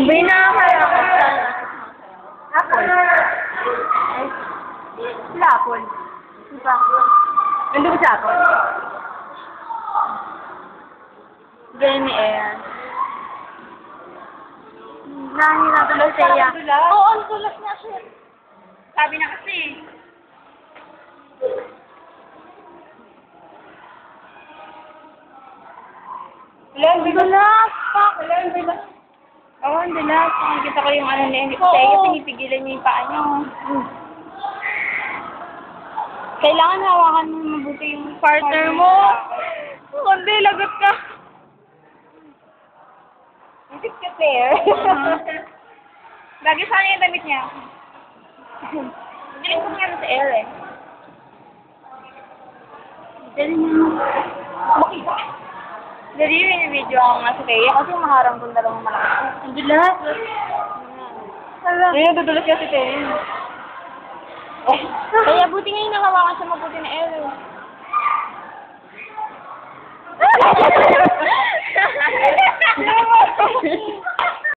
Binakala ko. Apple. Sila apple. Diba? Nandun sa apple. Ganyan ni Air. Nahihirapan na siya. Oo, ang tulas niya siya. Sabi na kasi. Ang dulas! Ang dulas! Oo, ang dulas. Nakikita ko yung ano niya. Kaya pinipigilan niya yung paa niya. Kailangan hawakan mo mabuti yung partner mo. Kundi, lagot ka. Isip ka, Pear. Lagi sana yung damit niya. Galing ko nga sa Air eh. Galing niya. Makita. Dali yung video ako nga sa Kaya kasi maharang kong dalawang malakas. Ang dulas. Ngayon, dudulas kasi Kaya. Kaya buti ngayon nakawakan siya mabuti na Air.